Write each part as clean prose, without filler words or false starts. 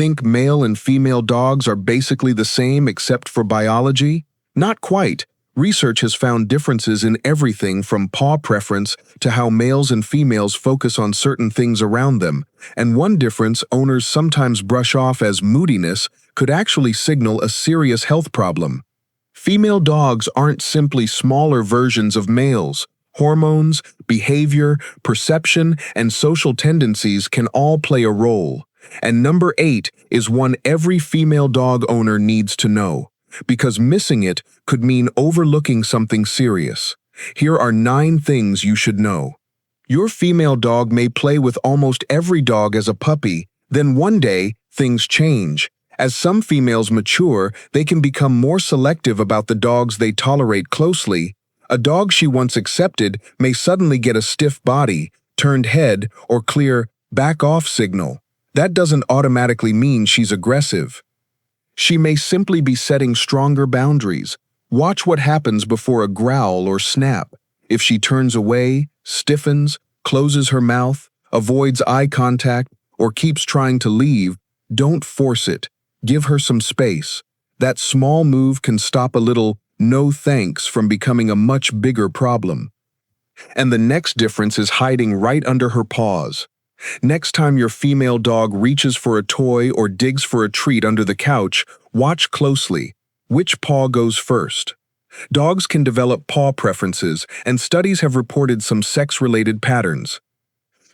Think male and female dogs are basically the same except for biology? Not quite. Research has found differences in everything from paw preference to how males and females focus on certain things around them, and one difference owners sometimes brush off as moodiness could actually signal a serious health problem. Female dogs aren't simply smaller versions of males. Hormones, behavior, perception, and social tendencies can all play a role. And number 8 is one every female dog owner needs to know, because missing it could mean overlooking something serious. Here are 9 things you should know. Your female dog may play with almost every dog as a puppy, then one day, things change. As some females mature, they can become more selective about the dogs they tolerate closely. A dog she once accepted may suddenly get a stiff body, turned head, or clear back off signal. That doesn't automatically mean she's aggressive. She may simply be setting stronger boundaries. Watch what happens before a growl or snap. If she turns away, stiffens, closes her mouth, avoids eye contact, or keeps trying to leave, don't force it. Give her some space. That small move can stop a little "no thanks" from becoming a much bigger problem. And the next difference is hiding right under her paws. Next time your female dog reaches for a toy or digs for a treat under the couch, watch closely. Which paw goes first? Dogs can develop paw preferences, and studies have reported some sex-related patterns.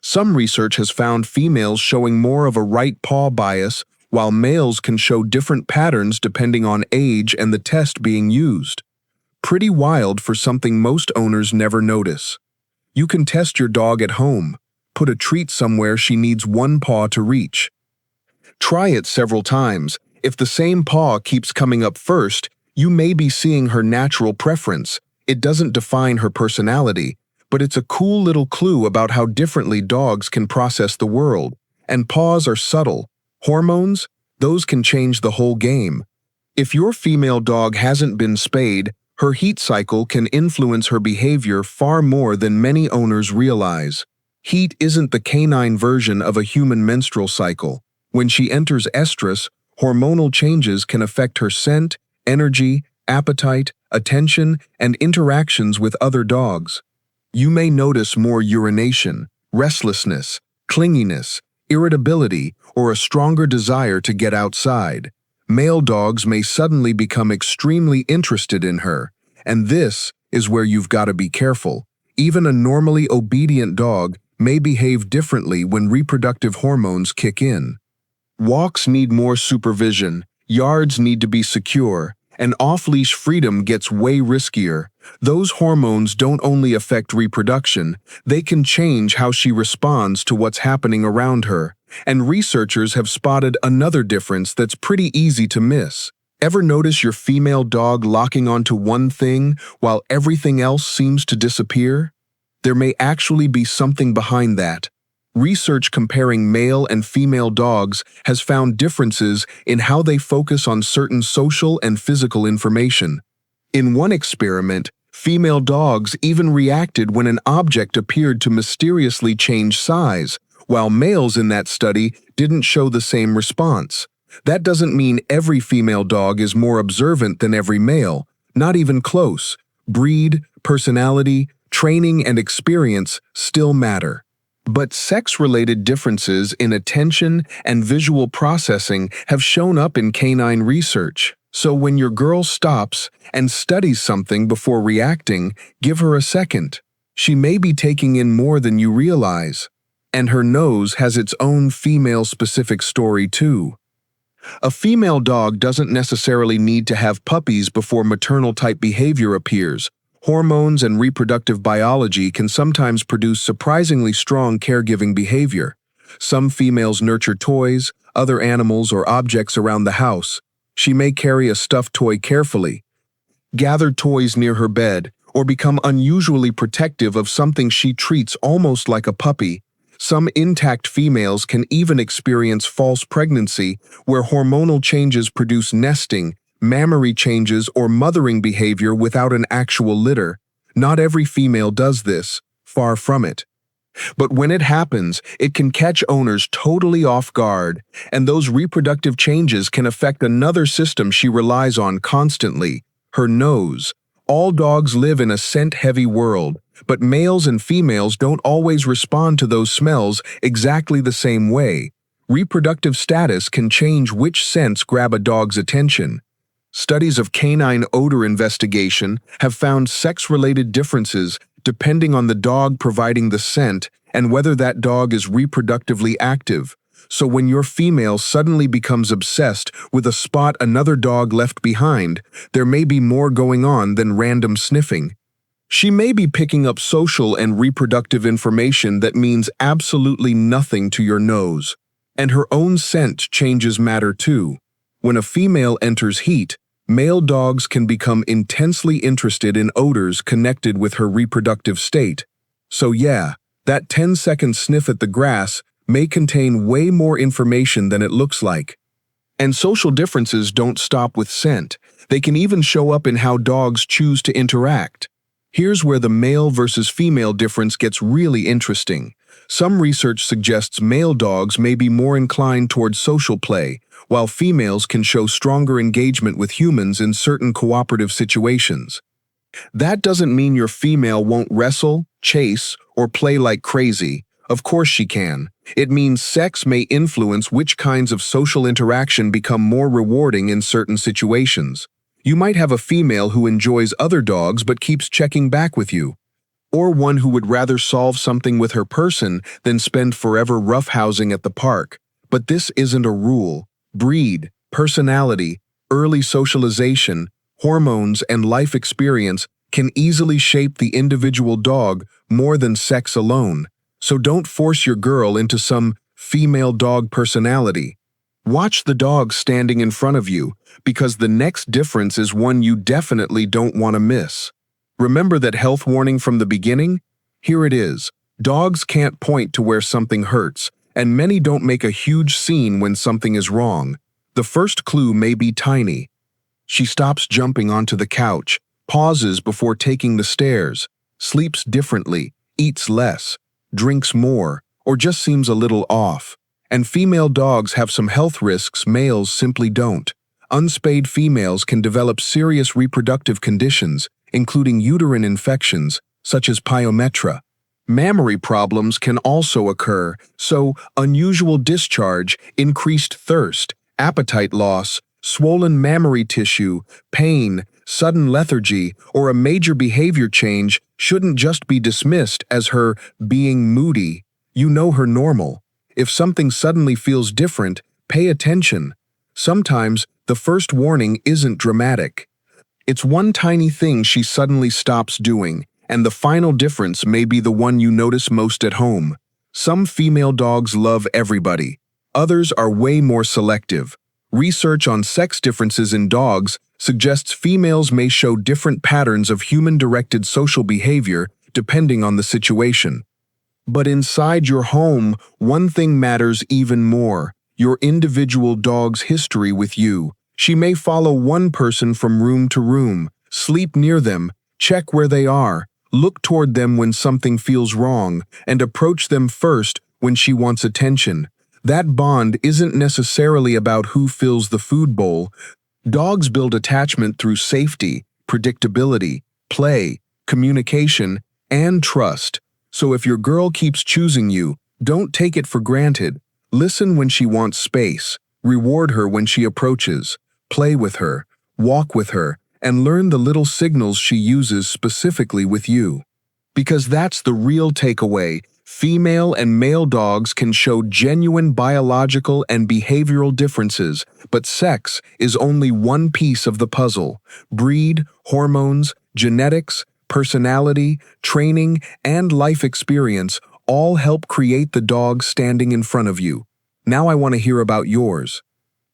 Some research has found females showing more of a right paw bias, while males can show different patterns depending on age and the test being used. Pretty wild for something most owners never notice. You can test your dog at home. Put a treat somewhere she needs one paw to reach. Try it several times. If the same paw keeps coming up first, you may be seeing her natural preference. It doesn't define her personality, but it's a cool little clue about how differently dogs can process the world. And paws are subtle. Hormones? Those can change the whole game. If your female dog hasn't been spayed, her heat cycle can influence her behavior far more than many owners realize. Heat isn't the canine version of a human menstrual cycle. When she enters estrus, hormonal changes can affect her scent, energy, appetite, attention, and interactions with other dogs. You may notice more urination, restlessness, clinginess, irritability, or a stronger desire to get outside. Male dogs may suddenly become extremely interested in her, and this is where you've got to be careful. Even a normally obedient dog may behave differently when reproductive hormones kick in. Walks need more supervision, yards need to be secure, and off-leash freedom gets way riskier. Those hormones don't only affect reproduction, they can change how she responds to what's happening around her. And researchers have spotted another difference that's pretty easy to miss. Ever notice your female dog locking onto one thing while everything else seems to disappear? There may actually be something behind that. Research comparing male and female dogs has found differences in how they focus on certain social and physical information. In one experiment, female dogs even reacted when an object appeared to mysteriously change size, while males in that study didn't show the same response. That doesn't mean every female dog is more observant than every male, not even close. Breed, personality, training, and experience still matter. But sex-related differences in attention and visual processing have shown up in canine research. So when your girl stops and studies something before reacting, give her a second. She may be taking in more than you realize. And her nose has its own female-specific story too. A female dog doesn't necessarily need to have puppies before maternal-type behavior appears. Hormones and reproductive biology can sometimes produce surprisingly strong caregiving behavior. Some females nurture toys, other animals, or objects around the house. She may carry a stuffed toy carefully, gather toys near her bed, or become unusually protective of something she treats almost like a puppy. Some intact females can even experience false pregnancy, where hormonal changes produce nesting, mammary changes, or mothering behavior without an actual litter. Not every female does this, far from it. But when it happens, it can catch owners totally off guard, and those reproductive changes can affect another system she relies on constantly, her nose. All dogs live in a scent-heavy world, but males and females don't always respond to those smells exactly the same way. Reproductive status can change which scents grab a dog's attention. Studies of canine odor investigation have found sex-related differences depending on the dog providing the scent and whether that dog is reproductively active. So when your female suddenly becomes obsessed with a spot another dog left behind, there may be more going on than random sniffing. She may be picking up social and reproductive information that means absolutely nothing to your nose. And her own scent changes matter too. When a female enters heat, male dogs can become intensely interested in odors connected with her reproductive state. So yeah, that 10-second sniff at the grass may contain way more information than it looks like. And social differences don't stop with scent. They can even show up in how dogs choose to interact. Here's where the male versus female difference gets really interesting. Some research suggests male dogs may be more inclined towards social play, while females can show stronger engagement with humans in certain cooperative situations. That doesn't mean your female won't wrestle, chase, or play like crazy. Of course she can. It means sex may influence which kinds of social interaction become more rewarding in certain situations. You might have a female who enjoys other dogs but keeps checking back with you, or one who would rather solve something with her person than spend forever roughhousing at the park. But this isn't a rule. Breed, personality, early socialization, hormones, and life experience can easily shape the individual dog more than sex alone. So don't force your girl into some female dog personality. Watch the dog standing in front of you, because the next difference is one you definitely don't want to miss. Remember that health warning from the beginning? Here it is. Dogs can't point to where something hurts, and many don't make a huge scene when something is wrong. The first clue may be tiny. She stops jumping onto the couch, pauses before taking the stairs, sleeps differently, eats less, drinks more, or just seems a little off. And female dogs have some health risks males simply don't. Unspayed females can develop serious reproductive conditions, including uterine infections, such as pyometra. Mammary problems can also occur, so unusual discharge, increased thirst, appetite loss, swollen mammary tissue, pain, sudden lethargy, or a major behavior change shouldn't just be dismissed as her being moody. You know her normal. If something suddenly feels different, pay attention. Sometimes the first warning isn't dramatic. It's one tiny thing she suddenly stops doing, and the final difference may be the one you notice most at home. Some female dogs love everybody. Others are way more selective. Research on sex differences in dogs suggests females may show different patterns of human-directed social behavior depending on the situation. But inside your home, one thing matters even more: your individual dog's history with you. She may follow one person from room to room, sleep near them, check where they are, look toward them when something feels wrong, and approach them first when she wants attention. That bond isn't necessarily about who fills the food bowl. Dogs build attachment through safety, predictability, play, communication, and trust. So if your girl keeps choosing you, don't take it for granted. Listen when she wants space, reward her when she approaches, play with her, walk with her, and learn the little signals she uses specifically with you. Because that's the real takeaway. Female and male dogs can show genuine biological and behavioral differences, but sex is only one piece of the puzzle. Breed, hormones, genetics, personality, training, and life experience all help create the dog standing in front of you. Now I want to hear about yours.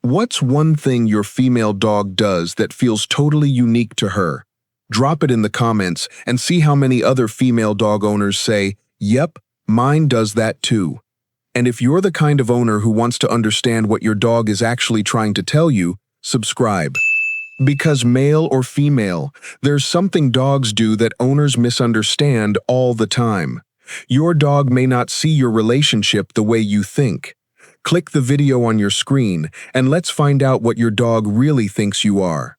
What's one thing your female dog does that feels totally unique to her? Drop it in the comments and see how many other female dog owners say, "Yep, mine does that too." And if you're the kind of owner who wants to understand what your dog is actually trying to tell you, subscribe. Because male or female, there's something dogs do that owners misunderstand all the time. Your dog may not see your relationship the way you think. Click the video on your screen and let's find out what your dog really thinks you are.